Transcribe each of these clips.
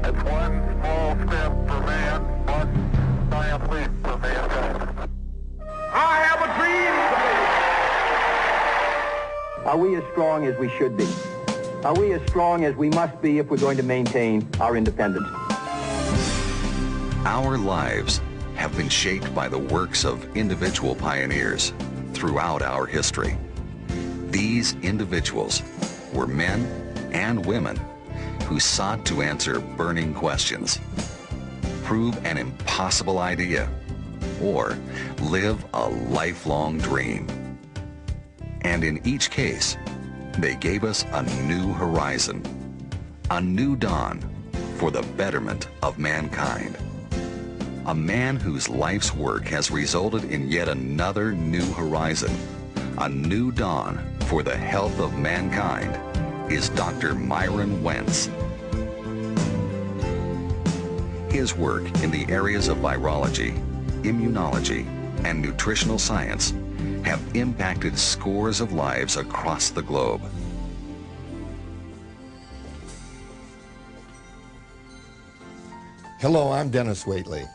It's one small step for man, one giant leap for mankind. I have a dream today. Are we as strong as we should be? Are we as strong as we must be if we're going to maintain our independence? Our lives have been shaped by the works of individual pioneers throughout our history. These individuals were men and women who sought to answer burning questions, prove an impossible idea, or live a lifelong dream. And in each case, they gave us a new horizon, a new dawn for the betterment of mankind. A man whose life's work has resulted in yet another new horizon, a new dawn for the health of mankind, is Dr. Myron Wentz. His work in the areas of virology, immunology, and nutritional science have impacted scores of lives across the globe. Hello, I'm Dennis Waitley.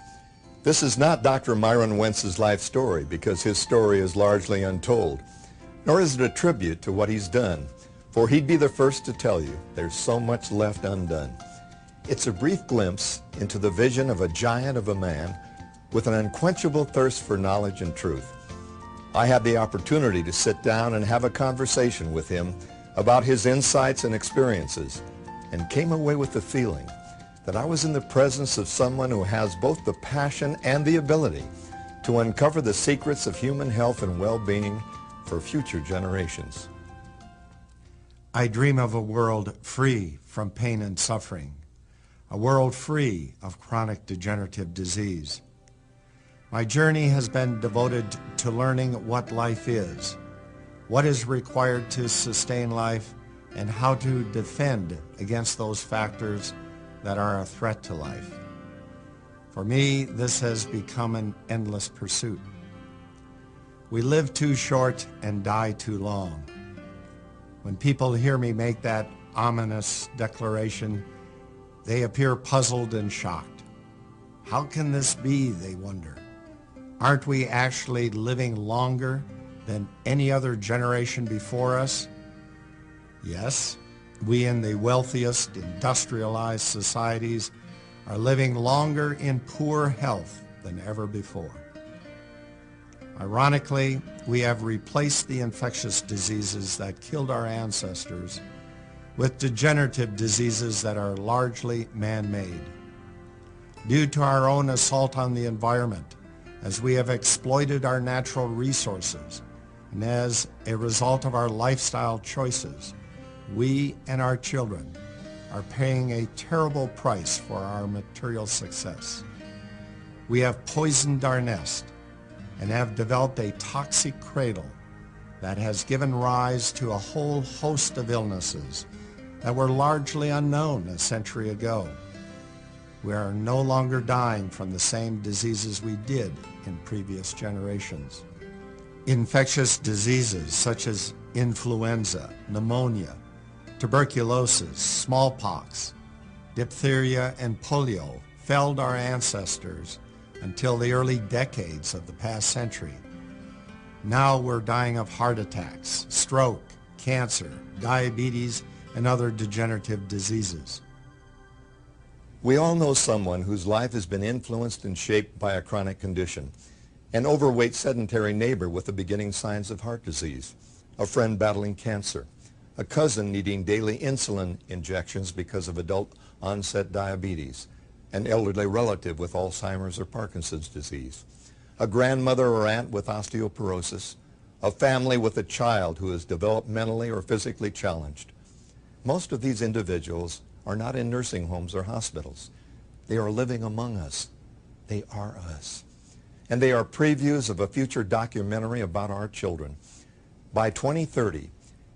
This is not Dr. Myron Wentz's life story because his story is largely untold, nor is it a tribute to what he's done, for he'd be the first to tell you there's so much left undone. It's a brief glimpse into the vision of a giant of a man with an unquenchable thirst for knowledge and truth. I had the opportunity to sit down and have a conversation with him about his insights and experiences, and came away with the feeling that I was in the presence of someone who has both the passion and the ability to uncover the secrets of human health and well-being for future generations. I dream of a world free from pain and suffering, a world free of chronic degenerative disease. My journey has been devoted to learning what life is, what is required to sustain life, and how to defend against those factors that are a threat to life. For me, this has become an endless pursuit. We live too short and die too long. When people hear me make that ominous declaration, they appear puzzled and shocked. How can this be, they wonder? Aren't we actually living longer than any other generation before us? Yes, we in the wealthiest industrialized societies are living longer in poor health than ever before. Ironically, we have replaced the infectious diseases that killed our ancestors with degenerative diseases that are largely man-made. Due to our own assault on the environment, as we have exploited our natural resources, and as a result of our lifestyle choices, we and our children are paying a terrible price for our material success. We have poisoned our nest and have developed a toxic cradle that has given rise to a whole host of illnesses that were largely unknown a century ago. We are no longer dying from the same diseases we did in previous generations. Infectious diseases such as influenza, pneumonia, tuberculosis, smallpox, diphtheria, and polio felled our ancestors until the early decades of the past century. Now we're dying of heart attacks, stroke, cancer, diabetes, and other degenerative diseases. We all know someone whose life has been influenced and shaped by a chronic condition. An overweight sedentary neighbor with the beginning signs of heart disease, a friend battling cancer, a cousin needing daily insulin injections because of adult onset diabetes, an elderly relative with Alzheimer's or Parkinson's disease, a grandmother or aunt with osteoporosis, a family with a child who is developmentally or physically challenged. Most of these individuals are not in nursing homes or hospitals. They are living among us. They are us. And they are previews of a future documentary about our children. By 2030,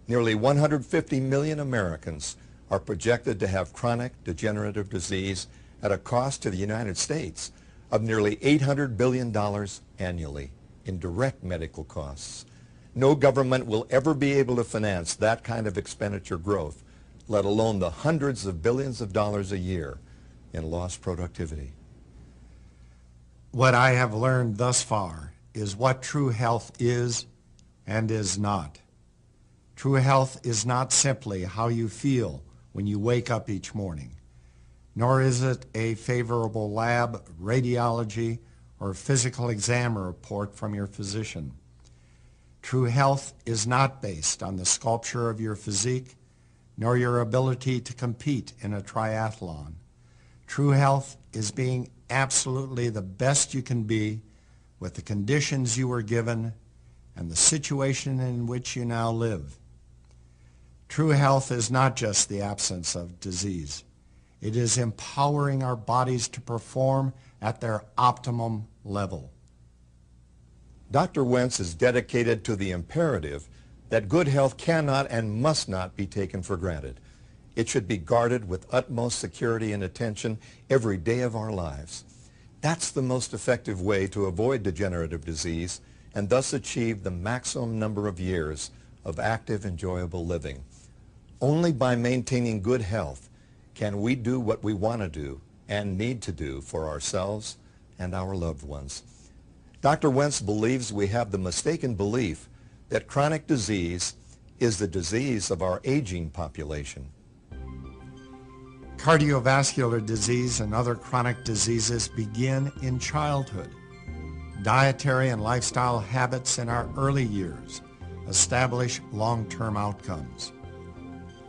nearly 150 million Americans are projected to have chronic degenerative disease at a cost to the United States of nearly $800 billion annually in direct medical costs. No government will ever be able to finance that kind of expenditure growth, let alone the hundreds of billions of dollars a year in lost productivity. What I have learned thus far is what true health is and is not. True health is not simply how you feel when you wake up each morning, nor is it a favorable lab, radiology, or physical exam report from your physician. True health is not based on the sculpture of your physique, nor your ability to compete in a triathlon. True health is being absolutely the best you can be with the conditions you were given and the situation in which you now live. True health is not just the absence of disease. It is empowering our bodies to perform at their optimum level. Dr. Wentz is dedicated to the imperative that good health cannot and must not be taken for granted. It should be guarded with utmost security and attention every day of our lives. That's the most effective way to avoid degenerative disease and thus achieve the maximum number of years of active, enjoyable living. Only by maintaining good health can we do what we want to do and need to do for ourselves and our loved ones. Dr. Wentz believes we have the mistaken belief that chronic disease is the disease of our aging population. Cardiovascular disease and other chronic diseases begin in childhood. Dietary and lifestyle habits in our early years establish long-term outcomes.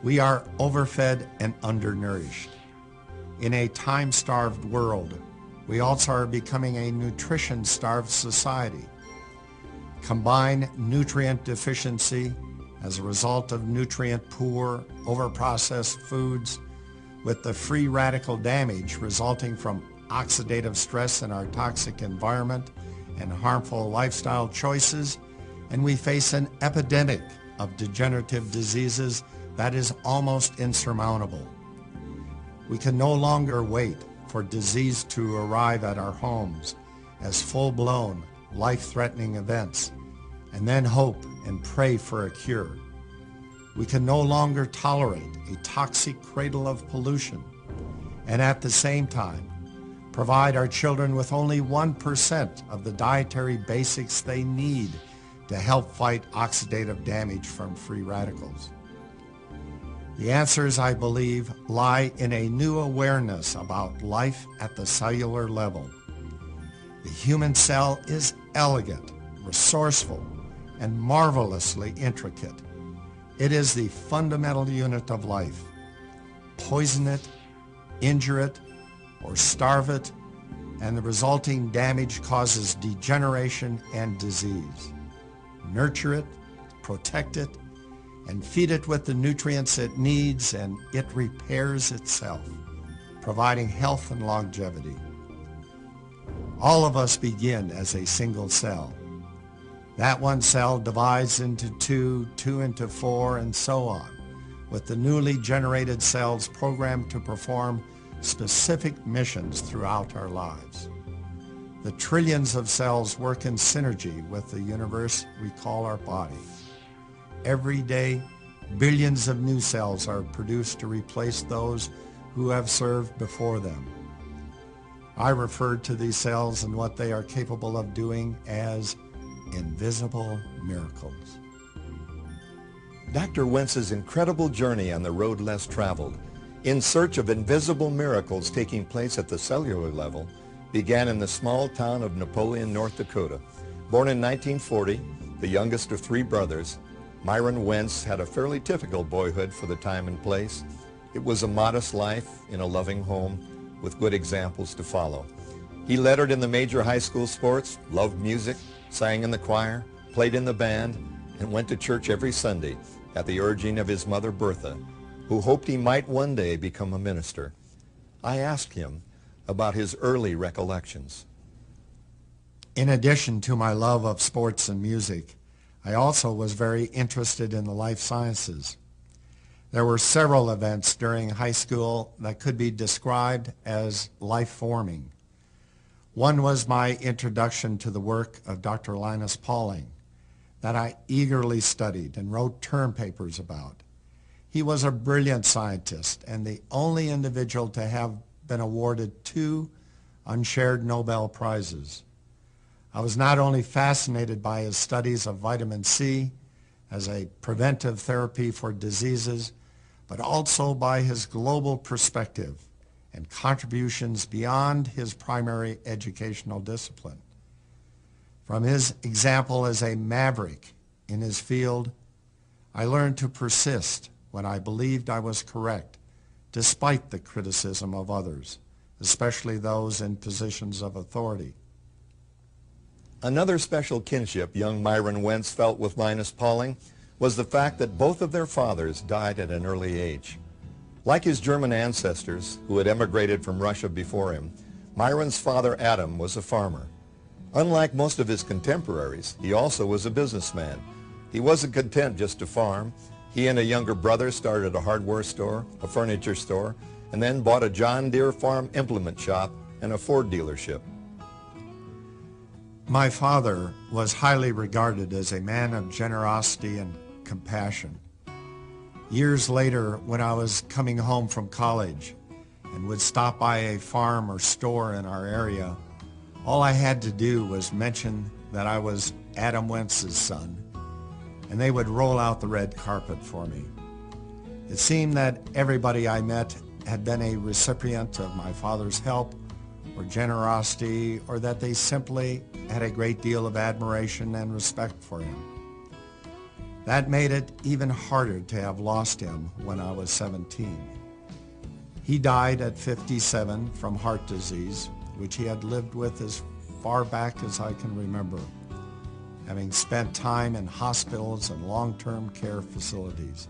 We are overfed and undernourished. In a time-starved world, we also are becoming a nutrition-starved society. Combine nutrient deficiency as a result of nutrient-poor, overprocessed foods with the free radical damage resulting from oxidative stress in our toxic environment and harmful lifestyle choices, and we face an epidemic of degenerative diseases that is almost insurmountable. We can no longer wait for disease to arrive at our homes as full-blown, life-threatening events, and then hope and pray for a cure. We can no longer tolerate a toxic cradle of pollution, and at the same time, provide our children with only 1% of the dietary basics they need to help fight oxidative damage from free radicals. The answers, I believe, lie in a new awareness about life at the cellular level. The human cell is elegant, resourceful, and marvelously intricate. It is the fundamental unit of life. Poison it, injure it, or starve it, and the resulting damage causes degeneration and disease. Nurture it, protect it, and feed it with the nutrients it needs, and it repairs itself, providing health and longevity. All of us begin as a single cell. That one cell divides into two, two into four, and so on, with the newly generated cells programmed to perform specific missions throughout our lives. The trillions of cells work in synergy with the universe we call our body. Every day, billions of new cells are produced to replace those who have served before them. I refer to these cells and what they are capable of doing as invisible miracles. Dr. Wentz's incredible journey on the road less traveled, in search of invisible miracles taking place at the cellular level, began in the small town of Napoleon, North Dakota. Born in 1940, the youngest of three brothers, Myron Wentz had a fairly typical boyhood for the time and place. It was a modest life in a loving home with good examples to follow. He lettered in the major high school sports, loved music, sang in the choir, played in the band, and went to church every Sunday at the urging of his mother Bertha, who hoped he might one day become a minister. I asked him about his early recollections. In addition to my love of sports and music, I also was very interested in the life sciences. There were several events during high school that could be described as life-forming. One was my introduction to the work of Dr. Linus Pauling that I eagerly studied and wrote term papers about. He was a brilliant scientist and the only individual to have been awarded 2 unshared Nobel Prizes. I was not only fascinated by his studies of vitamin C as a preventive therapy for diseases, but also by his global perspective and contributions beyond his primary educational discipline. From his example as a maverick in his field, I learned to persist when I believed I was correct, despite the criticism of others, especially those in positions of authority. Another special kinship young Myron Wentz felt with Linus Pauling was the fact that both of their fathers died at an early age. Like his German ancestors, who had emigrated from Russia before him, Myron's father Adam was a farmer. Unlike most of his contemporaries, he also was a businessman. He wasn't content just to farm. He and a younger brother started a hardware store, a furniture store, and then bought a John Deere farm implement shop and a Ford dealership. My father was highly regarded as a man of generosity and compassion. Years later, when I was coming home from college and would stop by a farm or store in our area, all I had to do was mention that I was Adam Wentz's son, and they would roll out the red carpet for me. It seemed that everybody I met had been a recipient of my father's help or generosity, or that they simply had a great deal of admiration and respect for him. That made it even harder to have lost him when I was 17. He died at 57 from heart disease, which he had lived with as far back as I can remember, having spent time in hospitals and long-term care facilities.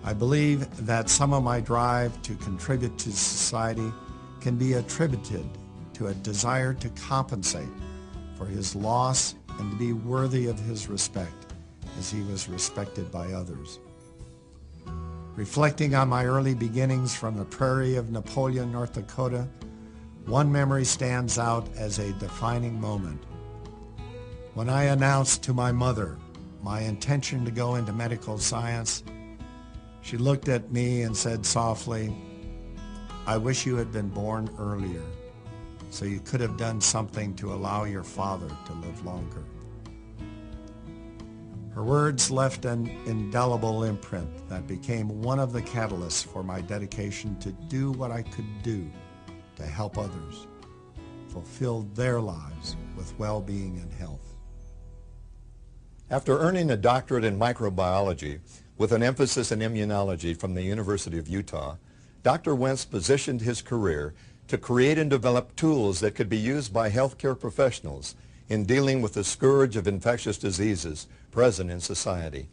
I believe that some of my drive to contribute to society can be attributed to a desire to compensate for his loss and to be worthy of his respect as he was respected by others. Reflecting on my early beginnings from the prairie of Napoleon, North Dakota, one memory stands out as a defining moment. When I announced to my mother my intention to go into medical science, she looked at me and said softly, "I wish you had been born earlier, so you could have done something to allow your father to live longer." Her words left an indelible imprint that became one of the catalysts for my dedication to do what I could do to help others fulfill their lives with well-being and health. After earning a doctorate in microbiology with an emphasis in immunology from the University of Utah, Dr. Wentz positioned his career to create and develop tools that could be used by healthcare professionals in dealing with the scourge of infectious diseases present in society.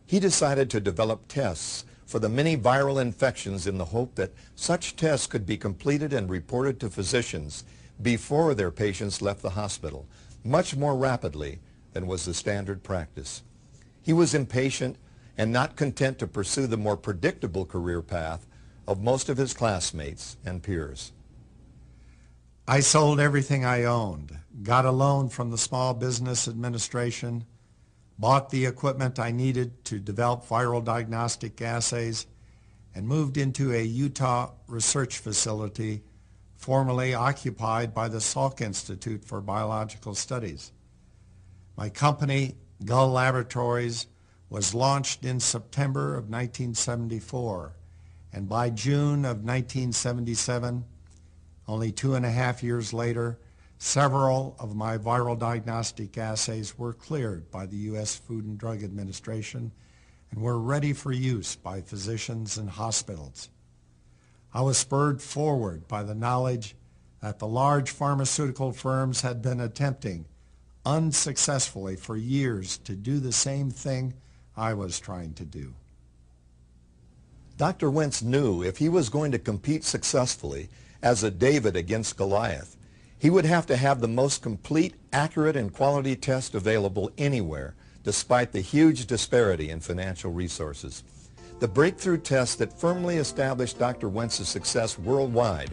He decided to develop tests for the many viral infections in the hope that such tests could be completed and reported to physicians before their patients left the hospital, much more rapidly than was the standard practice. He was impatient and not content to pursue the more predictable career path of most of his classmates and peers. I sold everything I owned, got a loan from the Small Business Administration, bought the equipment I needed to develop viral diagnostic assays, and moved into a Utah research facility formerly occupied by the Salk Institute for Biological Studies. My company, Gull Laboratories, was launched in September of 1974, and by June of 1977, only 2.5 years later, several of my viral diagnostic assays were cleared by the U.S. Food and Drug Administration and were ready for use by physicians and hospitals. I was spurred forward by the knowledge that the large pharmaceutical firms had been attempting unsuccessfully for years to do the same thing I was trying to do. Dr. Wentz knew if he was going to compete successfully as a David against Goliath, he would have to have the most complete, accurate, and quality test available anywhere, despite the huge disparity in financial resources. The breakthrough test that firmly established Dr. Wentz's success worldwide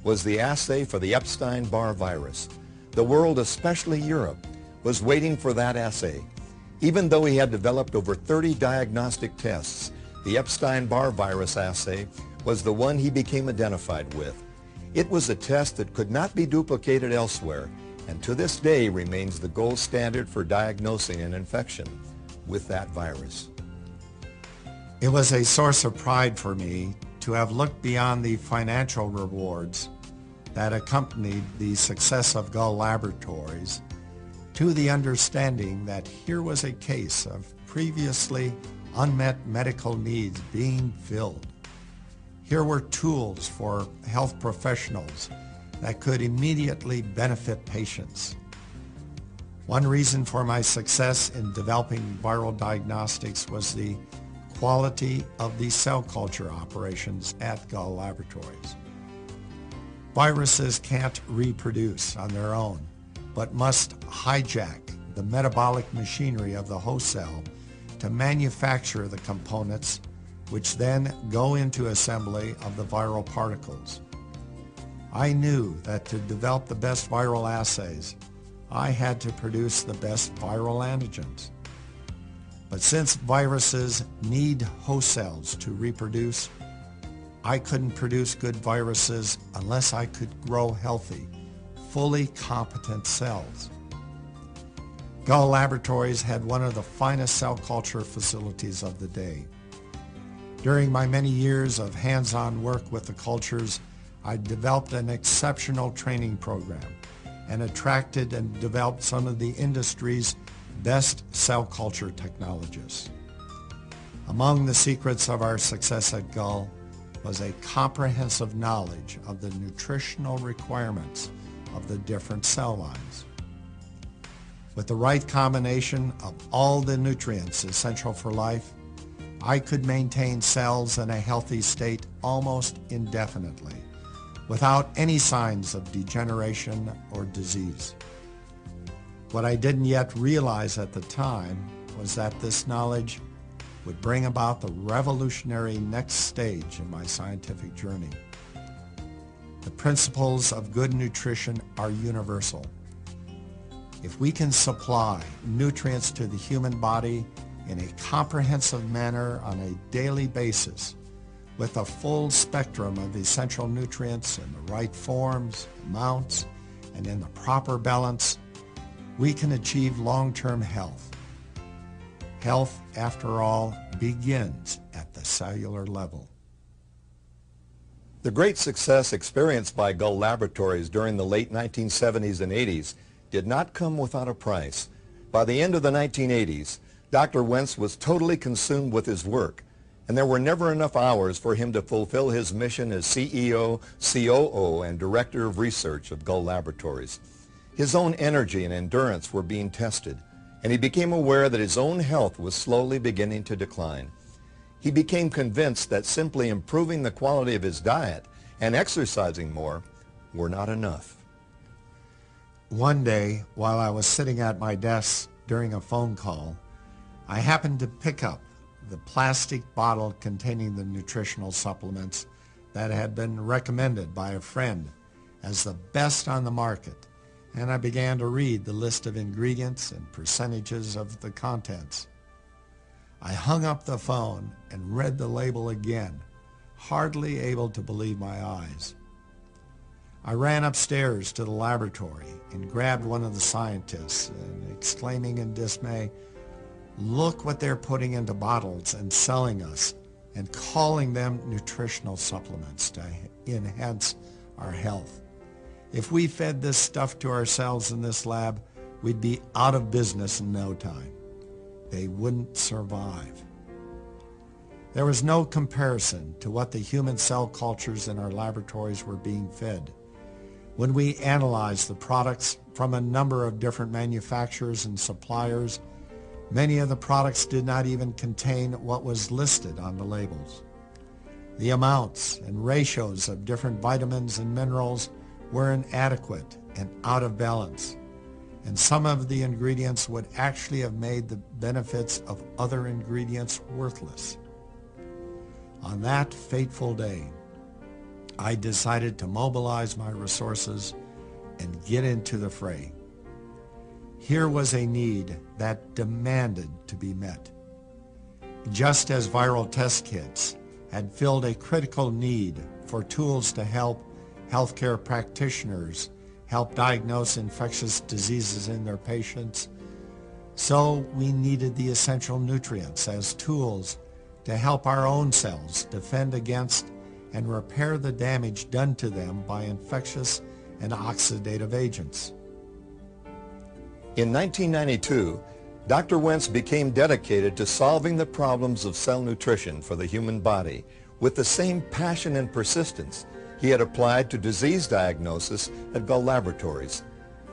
was the assay for the Epstein-Barr virus. The world, especially Europe, was waiting for that assay. Even though he had developed over 30 diagnostic tests, the Epstein-Barr virus assay was the one he became identified with, It was a test that could not be duplicated elsewhere, and to this day remains the gold standard for diagnosing an infection with that virus. It was a source of pride for me to have looked beyond the financial rewards that accompanied the success of Gull Laboratories to the understanding that here was a case of previously unmet medical needs being filled. Here were tools for health professionals that could immediately benefit patients. One reason for my success in developing viral diagnostics was the quality of the cell culture operations at Gull Laboratories. Viruses can't reproduce on their own, but must hijack the metabolic machinery of the host cell to manufacture the components which then go into assembly of the viral particles. I knew that to develop the best viral assays, I had to produce the best viral antigens. But since viruses need host cells to reproduce, I couldn't produce good viruses unless I could grow healthy, fully competent cells. Gull Laboratories had one of the finest cell culture facilities of the day. During my many years of hands-on work with the cultures, I developed an exceptional training program and attracted and developed some of the industry's best cell culture technologists. Among the secrets of our success at Gull was a comprehensive knowledge of the nutritional requirements of the different cell lines. With the right combination of all the nutrients essential for life, I could maintain cells in a healthy state almost indefinitely, without any signs of degeneration or disease. What I didn't yet realize at the time was that this knowledge would bring about the revolutionary next stage in my scientific journey. The principles of good nutrition are universal. If we can supply nutrients to the human body in a comprehensive manner on a daily basis, with a full spectrum of essential nutrients in the right forms, amounts, and in the proper balance, we can achieve long-term health. Health, after all, begins at the cellular level. The great success experienced by Gull Laboratories during the late 1970s and 80s did not come without a price. By the end of the 1980s, Dr. Wentz was totally consumed with his work, and there were never enough hours for him to fulfill his mission as CEO, COO, and Director of Research of Gull Laboratories. His own energy and endurance were being tested, and he became aware that his own health was slowly beginning to decline. He became convinced that simply improving the quality of his diet and exercising more were not enough. One day, while I was sitting at my desk during a phone call, I happened to pick up the plastic bottle containing the nutritional supplements that had been recommended by a friend as the best on the market, and I began to read the list of ingredients and percentages of the contents. I hung up the phone and read the label again, hardly able to believe my eyes. I ran upstairs to the laboratory and grabbed one of the scientists, and exclaiming in dismay, "Look what they're putting into bottles and selling us and calling them nutritional supplements to enhance our health. If we fed this stuff to ourselves in this lab, we'd be out of business in no time. They wouldn't survive." There was no comparison to what the human cell cultures in our laboratories were being fed. When we analyzed the products from a number of different manufacturers and suppliers, many of the products did not even contain what was listed on the labels. The amounts and ratios of different vitamins and minerals were inadequate and out of balance, and some of the ingredients would actually have made the benefits of other ingredients worthless. On that fateful day, I decided to mobilize my resources and get into the fray. Here was a need that demanded to be met. Just as viral test kits had filled a critical need for tools to help healthcare practitioners help diagnose infectious diseases in their patients, so we needed the essential nutrients as tools to help our own cells defend against and repair the damage done to them by infectious and oxidative agents. In 1992, Dr. Wentz became dedicated to solving the problems of cell nutrition for the human body with the same passion and persistence he had applied to disease diagnosis at Bell Laboratories.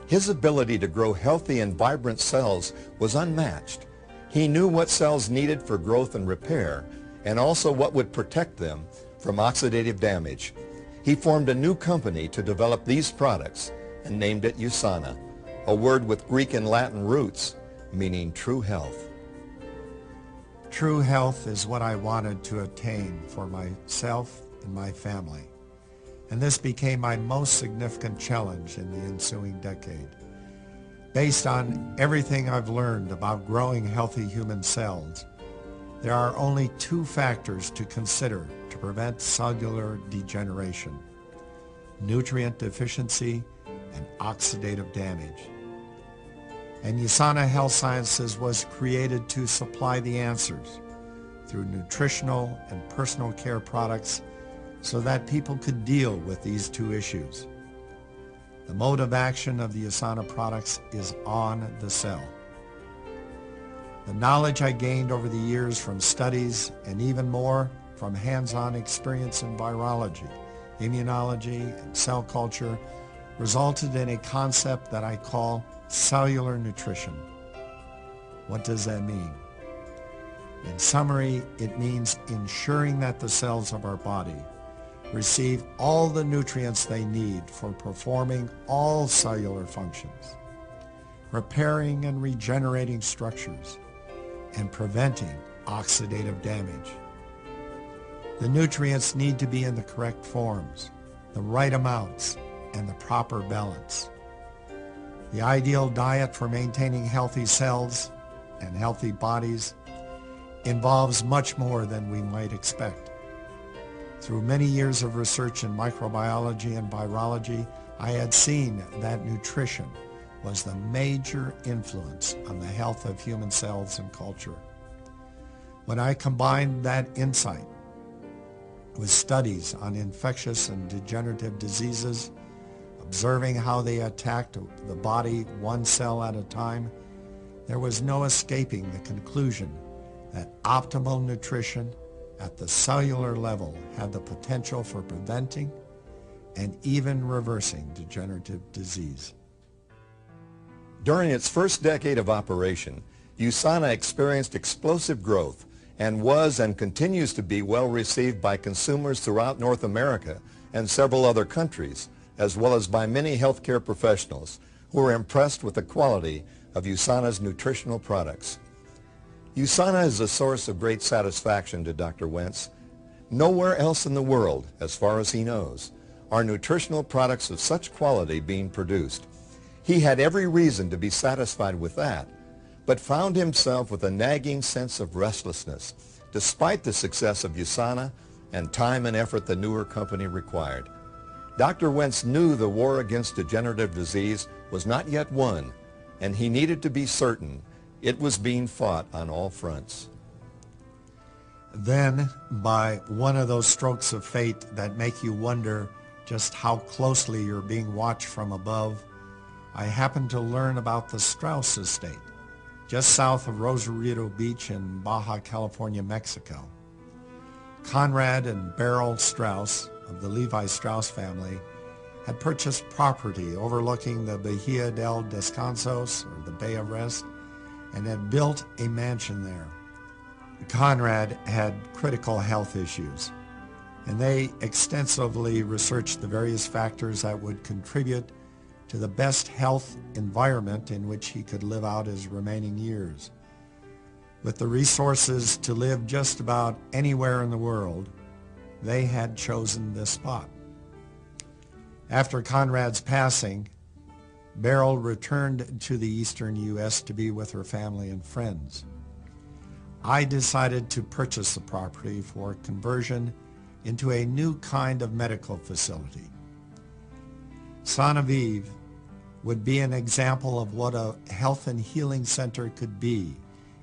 His ability to grow healthy and vibrant cells was unmatched. He knew what cells needed for growth and repair, and also what would protect them from oxidative damage. He formed a new company to develop these products and named it Usana, a word with Greek and Latin roots meaning true health. True health is what I wanted to attain for myself and my family, and this became my most significant challenge in the ensuing decade. Based on everything I've learned about growing healthy human cells, there are only two factors to consider to prevent cellular degeneration: nutrient deficiency and oxidative damage. And Usana Health Sciences was created to supply the answers through nutritional and personal care products so that people could deal with these two issues. The mode of action of the Usana products is on the cell. The knowledge I gained over the years from studies and even more from hands-on experience in virology, immunology, and cell culture resulted in a concept that I call cellular nutrition. What does that mean? In summary, it means ensuring that the cells of our body receive all the nutrients they need for performing all cellular functions, repairing and regenerating structures, and preventing oxidative damage. The nutrients need to be in the correct forms, the right amounts, and the proper balance. The ideal diet for maintaining healthy cells and healthy bodies involves much more than we might expect. Through many years of research in microbiology and virology, I had seen that nutrition was the major influence on the health of human cells and culture. When I combined that insight with studies on infectious and degenerative diseases, observing how they attacked the body one cell at a time, there was no escaping the conclusion that optimal nutrition at the cellular level had the potential for preventing and even reversing degenerative disease. During its first decade of operation, Usana experienced explosive growth and was and continues to be well received by consumers throughout North America and several other countries, as well as by many healthcare professionals who are impressed with the quality of Usana's nutritional products. Usana is a source of great satisfaction to Dr. Wentz. Nowhere else in the world, as far as he knows, are nutritional products of such quality being produced. He had every reason to be satisfied with that, but found himself with a nagging sense of restlessness, despite the success of Usana and time and effort the newer company required. Dr. Wentz knew the war against degenerative disease was not yet won, and he needed to be certain it was being fought on all fronts. Then, by one of those strokes of fate that make you wonder just how closely you're being watched from above, I happened to learn about the Strauss estate, just south of Rosarito Beach in Baja California, Mexico. Conrad and Beryl Strauss of the Levi Strauss family had purchased property overlooking the Bahia del Descansos, or the Bay of Rest, and had built a mansion there. Conrad had critical health issues, and they extensively researched the various factors that would contribute to the best health environment in which he could live out his remaining years. With the resources to live just about anywhere in the world, they had chosen this spot. After Conrad's passing, Beryl returned to the eastern U.S. to be with her family and friends. I decided to purchase the property for conversion into a new kind of medical facility. Usana would be an example of what a health and healing center could be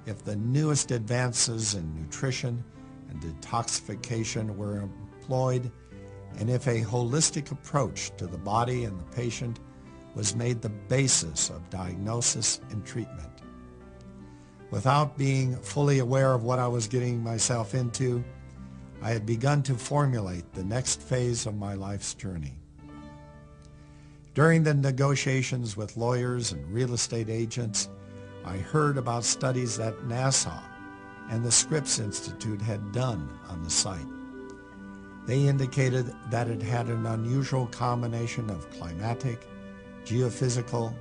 if the newest advances in nutrition and detoxification were employed, and if a holistic approach to the body and the patient was made the basis of diagnosis and treatment. Without being fully aware of what I was getting myself into, I had begun to formulate the next phase of my life's journey. During the negotiations with lawyers and real estate agents, I heard about studies that NASA and the Scripps Institute had done on the site. They indicated that it had an unusual combination of climatic, geophysical,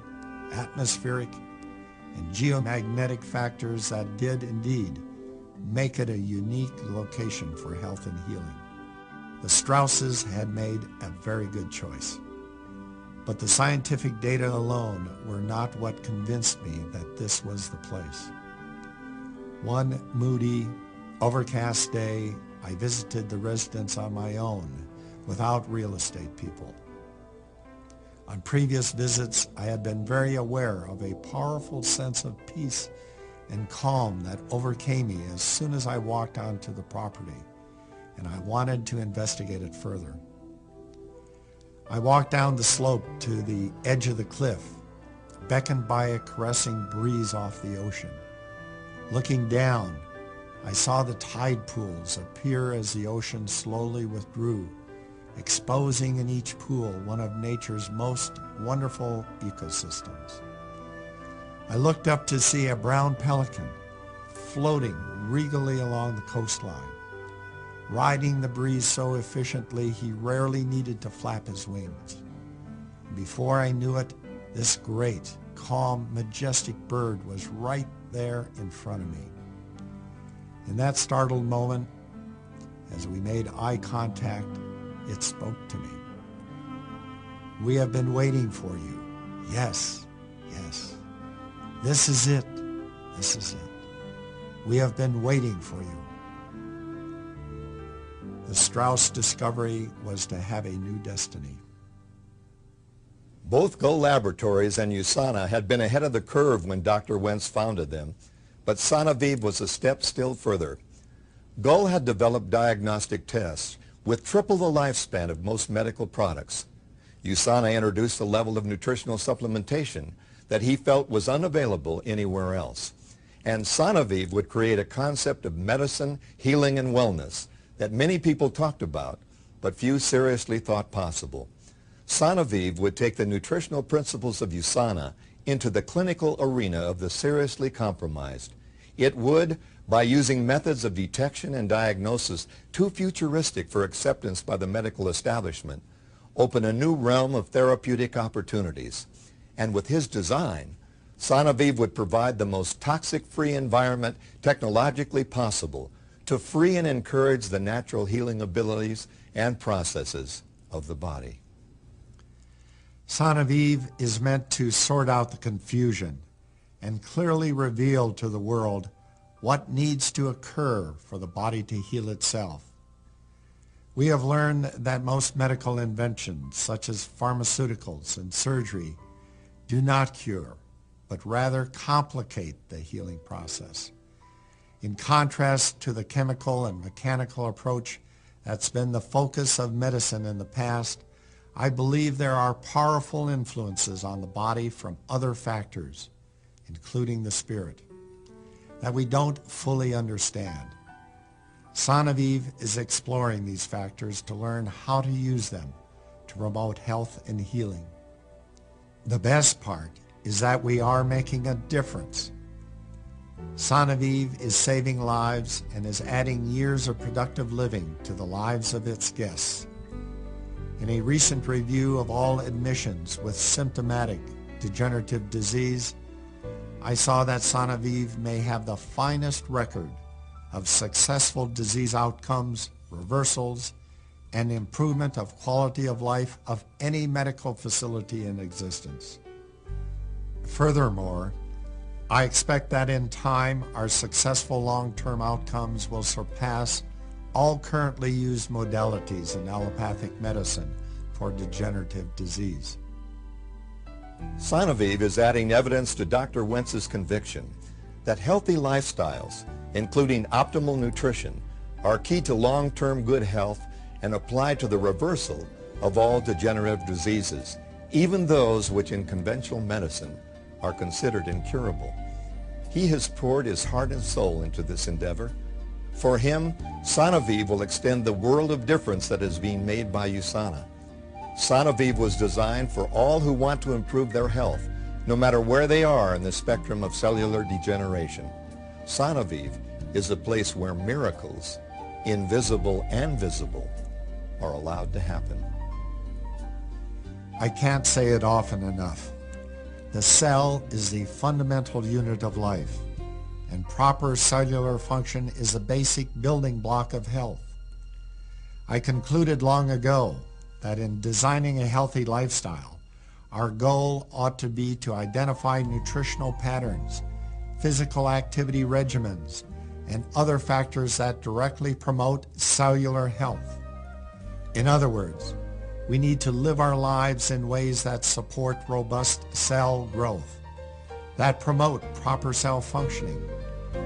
atmospheric, and geomagnetic factors that did indeed make it a unique location for health and healing. The Strausses had made a very good choice. But the scientific data alone were not what convinced me that this was the place. One moody, overcast day, I visited the residence on my own, without real estate people. On previous visits, I had been very aware of a powerful sense of peace and calm that overcame me as soon as I walked onto the property, and I wanted to investigate it further. I walked down the slope to the edge of the cliff, beckoned by a caressing breeze off the ocean. Looking down, I saw the tide pools appear as the ocean slowly withdrew, exposing in each pool one of nature's most wonderful ecosystems. I looked up to see a brown pelican floating regally along the coastline, riding the breeze so efficiently he rarely needed to flap his wings. Before I knew it, this great, calm, majestic bird was right there in front of me. In that startled moment, as we made eye contact, it spoke to me. "We have been waiting for you. Yes, yes. This is it. This is it. We have been waiting for you." The Strauss discovery was to have a new destiny. Both Gull Laboratories and Usana had been ahead of the curve when Dr. Wentz founded them, but Usana was a step still further. Gull had developed diagnostic tests with triple the lifespan of most medical products. Usana introduced a level of nutritional supplementation that he felt was unavailable anywhere else. And Usana would create a concept of medicine, healing, and wellness that many people talked about, but few seriously thought possible. Usana would take the nutritional principles of Usana into the clinical arena of the seriously compromised. It would, by using methods of detection and diagnosis too futuristic for acceptance by the medical establishment, open a new realm of therapeutic opportunities. And with his design, Usana would provide the most toxic-free environment technologically possible to free and encourage the natural healing abilities and processes of the body. Usana is meant to sort out the confusion and clearly reveal to the world what needs to occur for the body to heal itself. We have learned that most medical inventions, such as pharmaceuticals and surgery, do not cure, but rather complicate the healing process. In contrast to the chemical and mechanical approach that's been the focus of medicine in the past, I believe there are powerful influences on the body from other factors, including the spirit, that we don't fully understand. Usana is exploring these factors to learn how to use them to promote health and healing. The best part is that we are making a difference. Usana is saving lives and is adding years of productive living to the lives of its guests. In a recent review of all admissions with symptomatic degenerative disease, I saw that Usana may have the finest record of successful disease outcomes, reversals, and improvement of quality of life of any medical facility in existence. Furthermore, I expect that in time, our successful long-term outcomes will surpass all currently used modalities in allopathic medicine for degenerative disease. Usana is adding evidence to Dr. Wentz's conviction that healthy lifestyles, including optimal nutrition, are key to long-term good health and apply to the reversal of all degenerative diseases, even those which in conventional medicine are considered incurable. He has poured his heart and soul into this endeavor. For him, Usana will extend the world of difference that is being made by Usana. Usana was designed for all who want to improve their health, no matter where they are in the spectrum of cellular degeneration. Usana is a place where miracles, invisible and visible, are allowed to happen. I can't say it often enough. The cell is the fundamental unit of life, and proper cellular function is a basic building block of health. I concluded long ago that in designing a healthy lifestyle, our goal ought to be to identify nutritional patterns, physical activity regimens, and other factors that directly promote cellular health. In other words, we need to live our lives in ways that support robust cell growth, that promote proper cell functioning,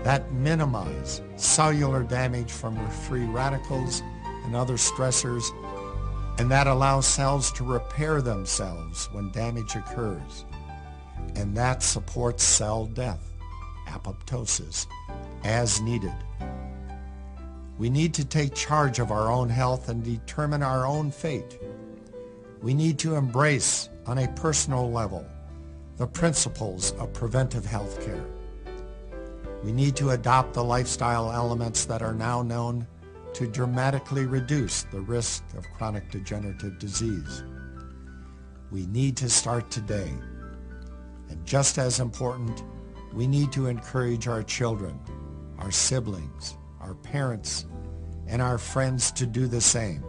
that minimize cellular damage from free radicals and other stressors, and that allows cells to repair themselves when damage occurs, and that supports cell death, apoptosis, as needed. We need to take charge of our own health and determine our own fate. We need to embrace, on a personal level, the principles of preventive health care. We need to adopt the lifestyle elements that are now known to dramatically reduce the risk of chronic degenerative disease. We need to start today. And just as important, we need to encourage our children, our siblings, our parents, and our friends to do the same.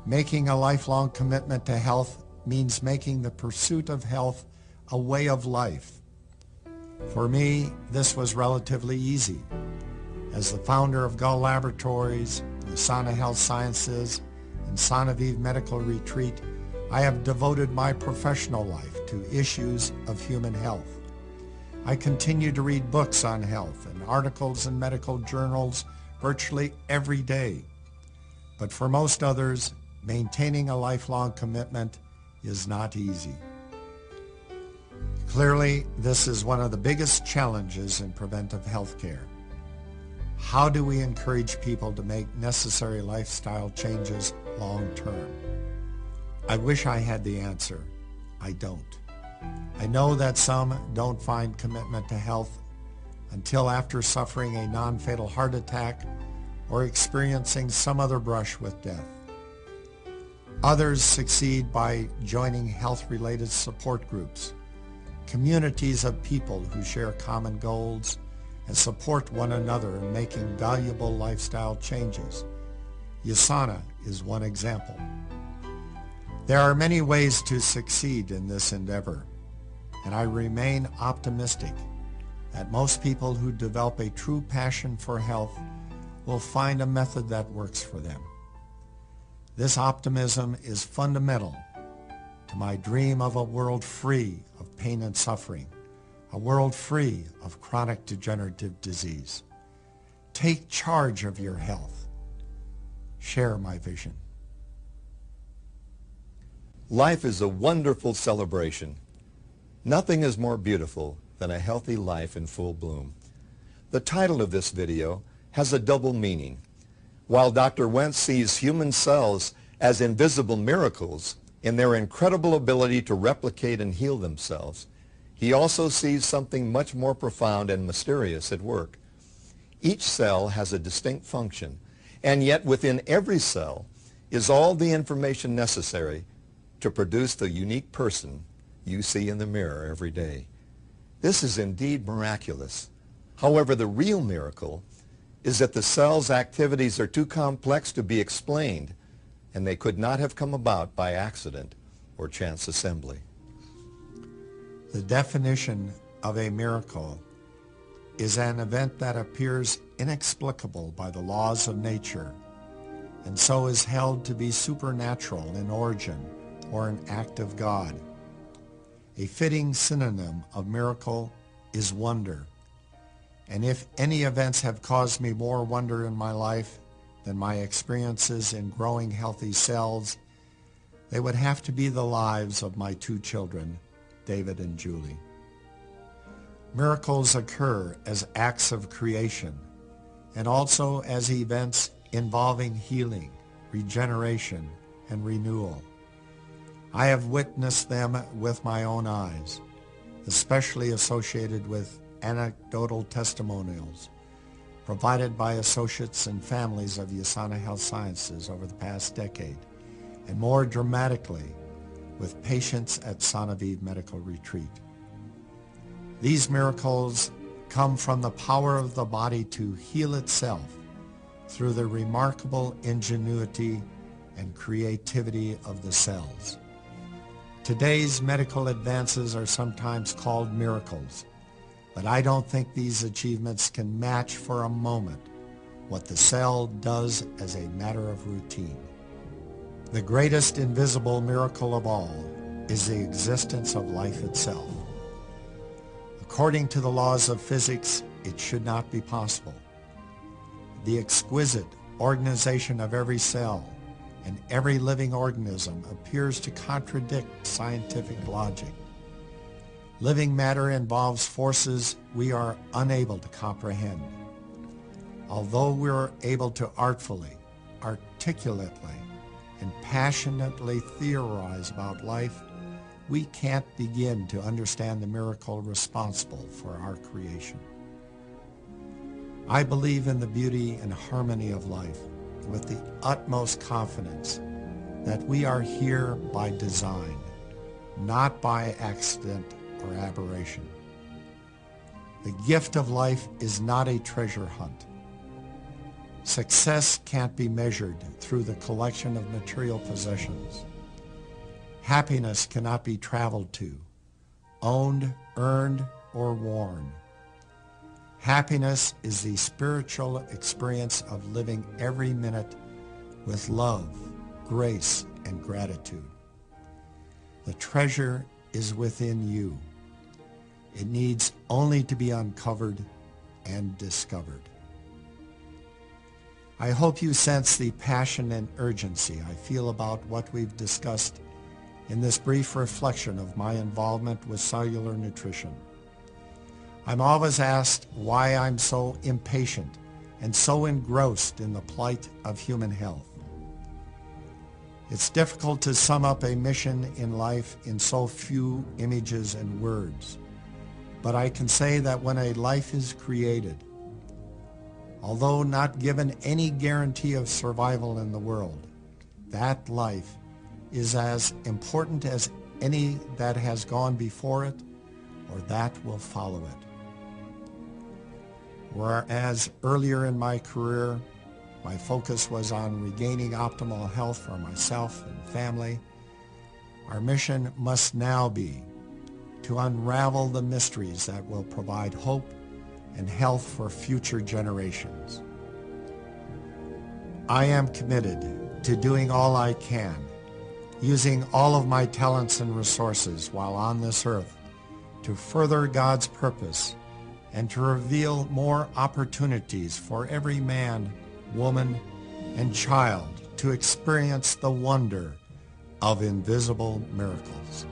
Making a lifelong commitment to health means making the pursuit of health a way of life. For me, this was relatively easy. As the founder of Gull Laboratories, Usana Health Sciences, and Usana Medical Retreat, I have devoted my professional life to issues of human health. I continue to read books on health and articles in medical journals virtually every day. But for most others, maintaining a lifelong commitment is not easy. Clearly, this is one of the biggest challenges in preventive health care. How do we encourage people to make necessary lifestyle changes long term? I wish I had the answer. I don't. I know that some don't find commitment to health until after suffering a non-fatal heart attack or experiencing some other brush with death. Others succeed by joining health-related support groups, communities of people who share common goals and support one another in making valuable lifestyle changes. Usana is one example. There are many ways to succeed in this endeavor, and I remain optimistic that most people who develop a true passion for health will find a method that works for them. This optimism is fundamental to my dream of a world free of pain and suffering, a world free of chronic degenerative disease. Take charge of your health. Share my vision. Life is a wonderful celebration. Nothing is more beautiful than a healthy life in full bloom. The title of this video has a double meaning. While Dr. Wentz sees human cells as invisible miracles in their incredible ability to replicate and heal themselves, he also sees something much more profound and mysterious at work. Each cell has a distinct function, and yet within every cell is all the information necessary to produce the unique person you see in the mirror every day. This is indeed miraculous. However, the real miracle is that the cell's activities are too complex to be explained, and they could not have come about by accident or chance assembly. The definition of a miracle is an event that appears inexplicable by the laws of nature, and so is held to be supernatural in origin or an act of God. A fitting synonym of miracle is wonder. And if any events have caused me more wonder in my life than my experiences in growing healthy cells, they would have to be the lives of my two children, David and Julie. Miracles occur as acts of creation and also as events involving healing, regeneration, and renewal. I have witnessed them with my own eyes, especially associated with anecdotal testimonials provided by associates and families of Usana Health Sciences over the past decade, and more dramatically with patients at Sonaviv Medical Retreat. These miracles come from the power of the body to heal itself through the remarkable ingenuity and creativity of the cells. Today's medical advances are sometimes called miracles, but I don't think these achievements can match for a moment what the cell does as a matter of routine. The greatest invisible miracle of all is the existence of life itself. According to the laws of physics, it should not be possible. The exquisite organization of every cell and every living organism appears to contradict scientific logic. Living matter involves forces we are unable to comprehend. Although we are able to artfully, articulately, and passionately theorize about life, we can't begin to understand the miracle responsible for our creation. I believe in the beauty and harmony of life with the utmost confidence that we are here by design, not by accident or aberration. The gift of life is not a treasure hunt. Success can't be measured through the collection of material possessions. Happiness cannot be traveled to, owned, earned, or worn. Happiness is the spiritual experience of living every minute with love, grace, and gratitude. The treasure is within you. It needs only to be uncovered and discovered. I hope you sense the passion and urgency I feel about what we've discussed in this brief reflection of my involvement with cellular nutrition. I'm always asked why I'm so impatient and so engrossed in the plight of human health. It's difficult to sum up a mission in life in so few images and words, but I can say that when a life is created, although not given any guarantee of survival in the world, that life is as important as any that has gone before it or that will follow it. Whereas earlier in my career, my focus was on regaining optimal health for myself and family, our mission must now be to unravel the mysteries that will provide hope and health for future generations. I am committed to doing all I can, using all of my talents and resources while on this earth to further God's purpose and to reveal more opportunities for every man, woman, and child to experience the wonder of invisible miracles.